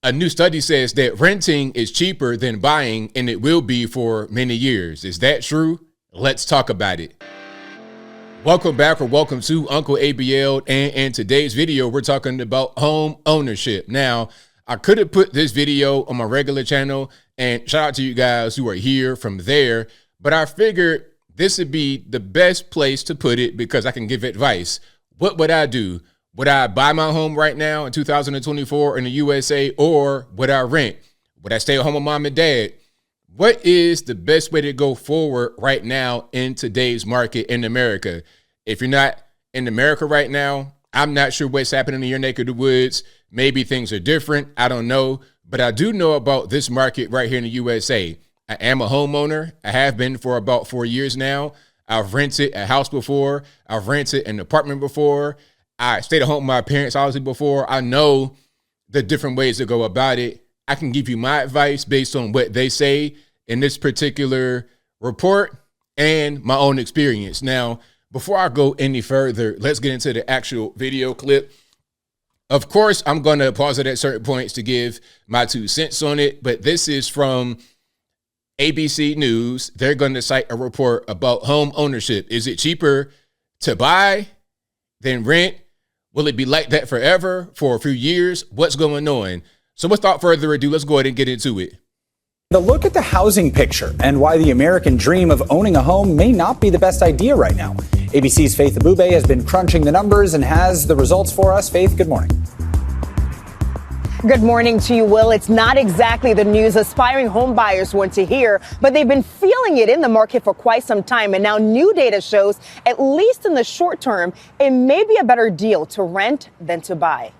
A new study says that renting is cheaper than buying, and it will be for many years. Is that true? Let's talk about it. Welcome back, or welcome to Uncle ABL, and in today's video, we're talking about home ownership. Now, I could have put this video on my regular channel, and shout out to you guys who are here from there, but I figured this would be the best place to put it because I can give advice. What would I do? Would I buy my home right now in 2024 in the USA, or would I rent? Would I stay at home with mom and dad? What is the best way to go forward right now in today's market in America? If you're not in America right now, I'm not sure what's happening in your neck of the woods. Maybe things are different. I don't know. But I do know about this market right here in the USA. I am a homeowner. I have been for about 4 years now. I've rented a house before. I've rented an apartment before. I stayed at home with my parents obviously before. I know the different ways to go about it. I can give you my advice based on what they say in this particular report and my own experience. Now, before I go any further, let's get into the actual video clip. Of course, I'm going to pause it at certain points to give my 2 cents on it, but this is from ABC News. They're going to cite a report about home ownership. Is it cheaper to buy than rent? Will it be like that forever for a few years? What's going on? So without further ado, let's go ahead and get into it. The look at the housing picture and why the American dream of owning a home may not be the best idea right now. ABC's Faith Abube has been crunching the numbers and has the results for us. Faith, good morning. Good morning to you, Will. It's not exactly the news aspiring home buyers want to hear, but they've been feeling it in the market for quite some time. And now new data shows, at least in the short term, it may be a better deal to rent than to buy.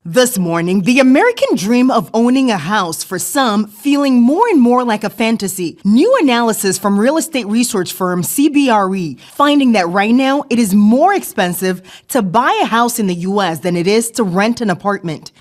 This morning, the American dream of owning a house for some feeling more and more like a fantasy. New analysis from real estate research firm CBRE finding that right now it is more expensive to buy a house in the U.S. than it is to rent an apartment.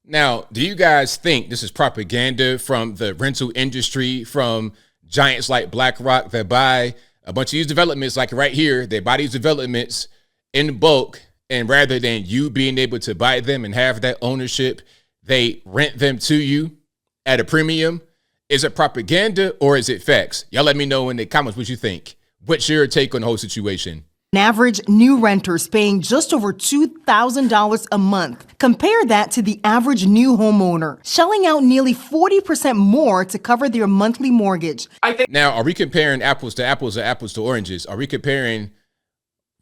Now, do you guys think this is propaganda from the rental industry, from giants like BlackRock that buy a bunch of these developments like right here? They buy these developments in bulk. And rather than you being able to buy them and have that ownership, they rent them to you at a premium. Is it propaganda or is it facts? Y'all let me know in the comments what you think. What's your take on the whole situation? An average new renters paying just over $2,000 a month. Compare that to the average new homeowner, shelling out nearly 40% more to cover their monthly mortgage. Now, are we comparing apples to apples or apples to oranges? Are we comparing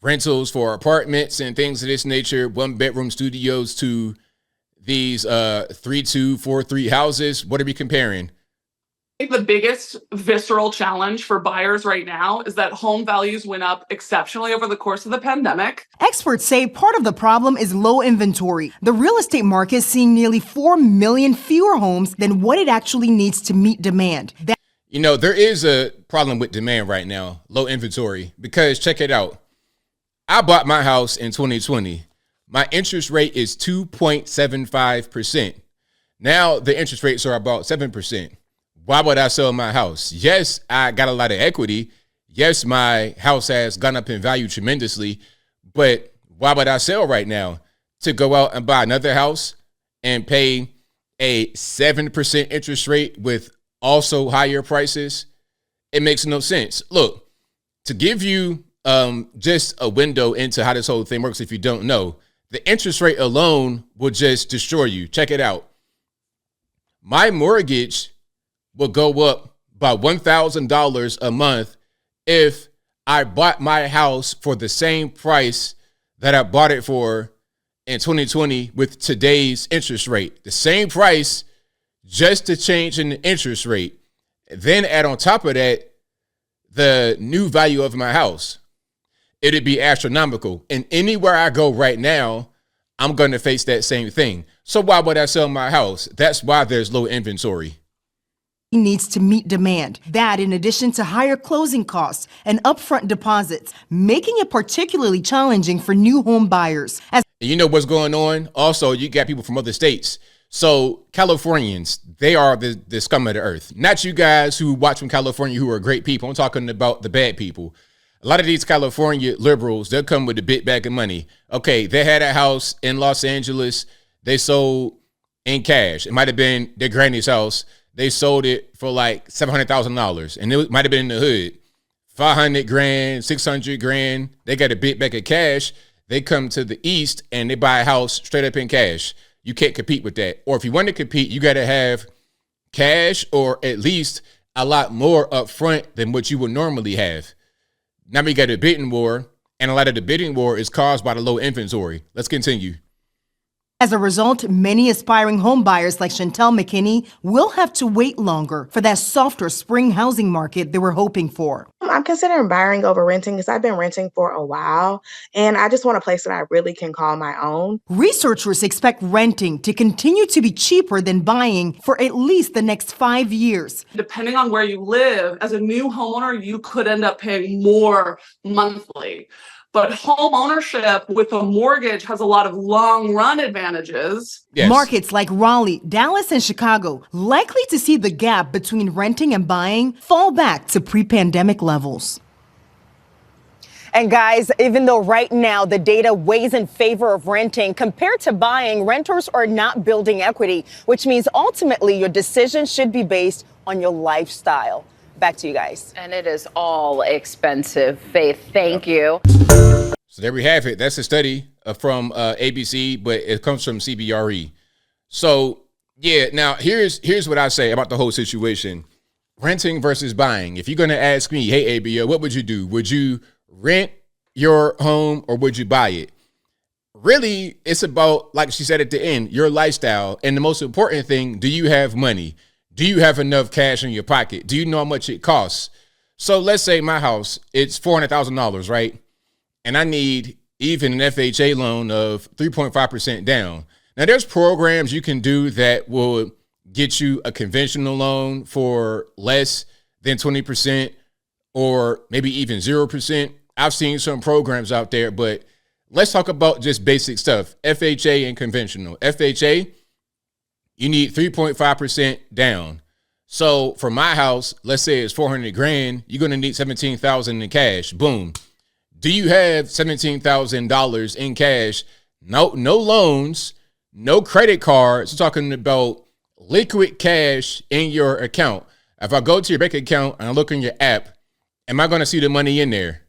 rentals for apartments and things of this nature, 1-bedroom studios, to these 3-2, 4-3 houses? What are we comparing? I think the biggest visceral challenge for buyers right now is that home values went up exceptionally over the course of the pandemic. Experts say part of the problem is low inventory. The real estate market is seeing nearly 4 million fewer homes than what it actually needs to meet demand. You know, there is a problem with demand right now, low inventory, because check it out. I bought my house in 2020. My interest rate is 2.75%. Now the interest rates are about 7%. Why would I sell my house? Yes, I got a lot of equity. Yes, my house has gone up in value tremendously. But why would I sell right now? To go out and buy another house and pay a 7% interest rate with also higher prices? It makes no sense. Look, to give you just a window into how this whole thing works, if you don't know, the interest rate alone will just destroy you. Check it out. My mortgage will go up by $1,000 a month if I bought my house for the same price that I bought it for in 2020 with today's interest rate. The same price, just to change in the interest rate. Then add on top of that the new value of my house. It'd be astronomical. And anywhere I go right now, I'm going to face that same thing. So why would I sell my house? That's why there's low inventory. Needs to meet demand. That, in addition to higher closing costs and upfront deposits, making it particularly challenging for new home buyers. And you know what's going on? Also, you got people from other states. So Californians, they are the scum of the earth. Not you guys who watch from California who are great people. I'm talking about the bad people. A lot of these California liberals, they'll come with a big bag of money. Okay, they had a house in Los Angeles. They sold in cash. It might have been their granny's house. They sold it for like $700,000, and it might have been in the hood. 500 grand, 600 grand. They got a big bag of cash. They come to the East and they buy a house straight up in cash. You can't compete with that. Or if you want to compete, you got to have cash or at least a lot more up front than what you would normally have. Now we got a bidding war, and a lot of the bidding war is caused by the low inventory. Let's continue. As a result, many aspiring home buyers like Chantel McKinney will have to wait longer for that softer spring housing market they were hoping for. I'm considering buying over renting because I've been renting for a while, and I just want a place that I really can call my own. Researchers expect renting to continue to be cheaper than buying for at least the next 5 years. Depending on where you live, as a new homeowner, you could end up paying more monthly. But home ownership with a mortgage has a lot of long run advantages. Yes. Markets like Raleigh, Dallas, and Chicago likely to see the gap between renting and buying fall back to pre-pandemic levels. And guys, even though right now the data weighs in favor of renting compared to buying, renters are not building equity, which means ultimately your decision should be based on your lifestyle. Back to you guys. And it is all expensive, Faith. Thank you. So there we have it. That's a study from ABC, but it comes from CBRE. So, yeah, now here's what I say about the whole situation. Renting versus buying. If you're going to ask me, hey, ABL, what would you do? Would you rent your home or would you buy it? Really, it's about, like she said at the end, your lifestyle. And the most important thing, do you have money? Do you have enough cash in your pocket? Do you know how much it costs? So let's say my house, it's $400,000, right? And I need even an FHA loan of 3.5% down. Now, there's programs you can do that will get you a conventional loan for less than 20% or maybe even 0%. I've seen some programs out there, but let's talk about just basic stuff. FHA and conventional. FHA, you need 3.5% down. So for my house, let's say it's 400 grand, you're going to need 17,000 in cash. Boom. Do you have $17,000 in cash? No loans, no credit cards. We're talking about liquid cash in your account. If I go to your bank account and I look in your app, am I going to see the money in there?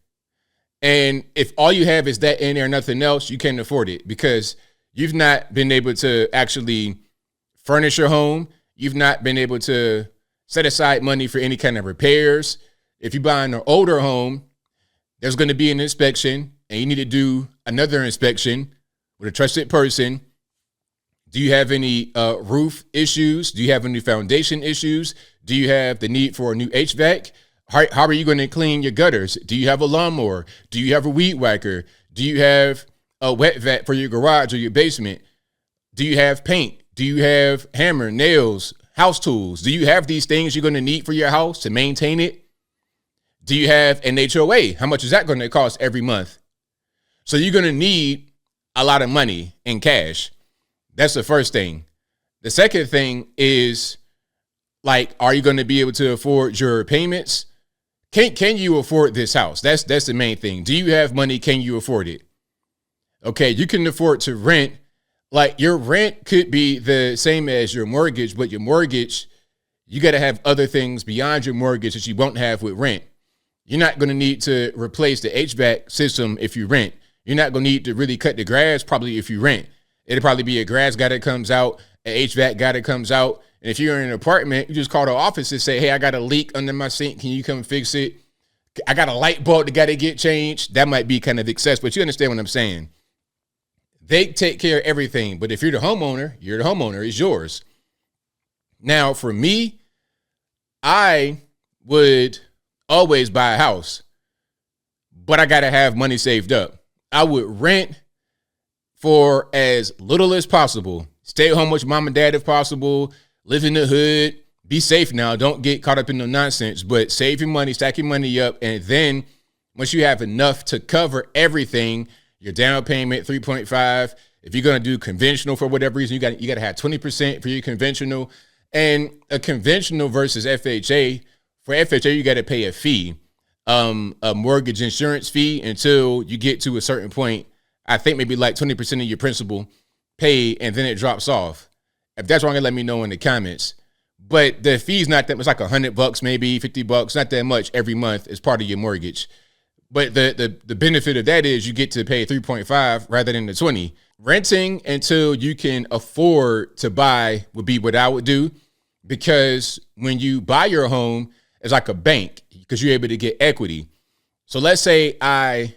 And if all you have is that in there, nothing else, you can't afford it because you've not been able to actually furnish your home. You've not been able to set aside money for any kind of repairs. If you're buying an older home, there's going to be an inspection and you need to do another inspection with a trusted person. Do you have any roof issues? Do you have any foundation issues? Do you have the need for a new HVAC? How are you going to clean your gutters? Do you have a lawnmower? Do you have a weed whacker? Do you have a wet vac for your garage or your basement? Do you have paint? Do you have hammer, nails, house tools? Do you have these things you're going to need for your house to maintain it? Do you have an HOA? How much is that going to cost every month? So you're going to need a lot of money in cash. That's the first thing. The second thing is, like, are you going to be able to afford your payments? Can you afford this house? That's the main thing. Do you have money? Can you afford it? Okay, you can afford to rent. Like, your rent could be the same as your mortgage, but your mortgage, you got to have other things beyond your mortgage that you won't have with rent. You're not going to need to replace the HVAC system if you rent. You're not going to need to really cut the grass probably if you rent. It'll probably be a grass guy that comes out, an HVAC guy that comes out. And if you're in an apartment, you just call the office and say, hey, I got a leak under my sink. Can you come fix it? I got a light bulb that got to get changed. That might be kind of excess, but you understand what I'm saying. They take care of everything. But if you're the homeowner, you're the homeowner. It's yours. Now, for me, I would always buy a house, but I got to have money saved up. I would rent for as little as possible. Stay home with mom and dad if possible. Live in the hood. Be safe now. Don't get caught up in the nonsense, but save your money, stack your money up. And then once you have enough to cover everything, your down payment, 3.5. If you're going to do conventional for whatever reason, you got to have 20% for your conventional. And a conventional versus FHA, for FHA, you got to pay a fee, a mortgage insurance fee until you get to a certain point. I think maybe like 20% of your principal pay, and then it drops off. If that's wrong, let me know in the comments. But the fee's not that much, like $100, maybe $50, not that much every month as part of your mortgage. But the benefit of that is you get to pay 3.5 rather than the 20. Renting until you can afford to buy would be what I would do, because when you buy your home, it's like a bank because you're able to get equity. So let's say I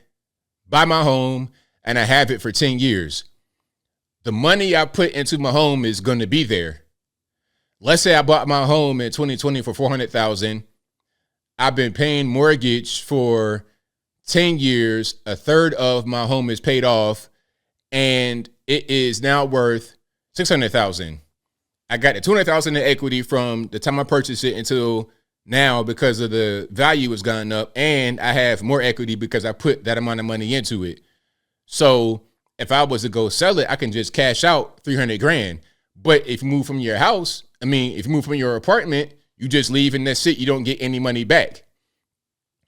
buy my home and I have it for 10 years. The money I put into my home is going to be there. Let's say I bought my home in 2020 for $400,000. I've been paying mortgage for 10 years. A third of my home is paid off, and it is now worth $600,000. I got the $200,000 in equity from the time I purchased it until now because of the value has gone up, and I have more equity because I put that amount of money into it. So if I was to go sell it, I can just cash out $300,000. But if you move from your house, if you move from your apartment, you just leave and that's it. You don't get any money back.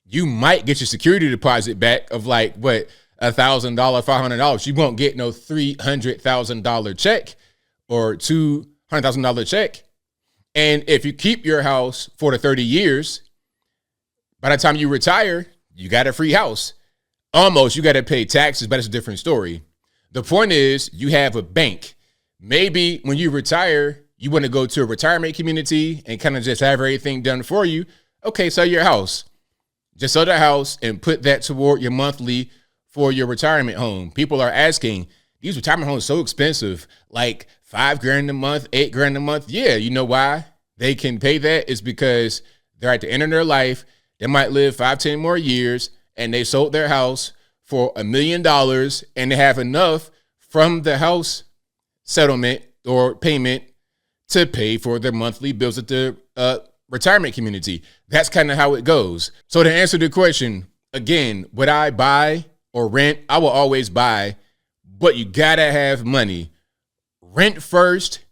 You might get your security deposit back of like, what, $1,000, $500. You won't get no $300,000 check or $200,000 check. And if you keep your house for the 30 years, by the time you retire, you got a free house. Almost, you got to pay taxes, but it's a different story. The point is, you have a bank. Maybe when you retire, you want to go to a retirement community and kind of just have everything done for you. Okay, sell your house. Just sell the house and put that toward your monthly for your retirement home. People are asking, these retirement homes are so expensive, like $5,000 a month, $8,000 a month. Yeah, you know why they can pay that? Is because they're at the end of their life. They might live 5-10 more years, and they sold their house for $1 million, and they have enough from the house settlement or payment to pay for their monthly bills at the retirement community. That's kind of how it goes. So to answer the question, again, would I buy or rent? I will always buy, but you gotta have money. Rent first,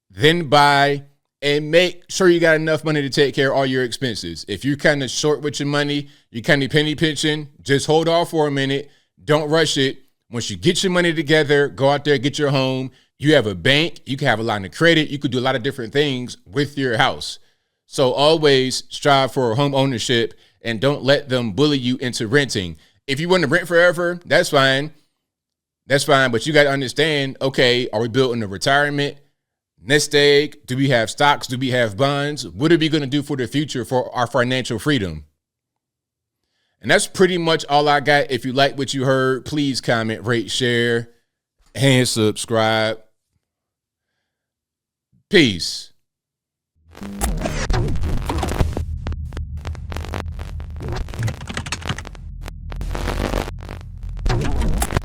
then buy, and make sure you got enough money to take care of all your expenses. If you're kind of short with your money, you're kind of penny pinching, just hold off for a minute. Don't rush it. Once you get your money together, go out there, get your home. You have a bank, you can have a line of credit, you could do a lot of different things with your house. So always strive for home ownership and don't let them bully you into renting. If you want to rent forever, that's fine. That's fine, but you got to understand, okay, are we building a retirement nest egg? Do we have stocks? Do we have bonds? What are we going to do for the future for our financial freedom? And that's pretty much all I got. If you like what you heard, please comment, rate, share, and subscribe. Peace.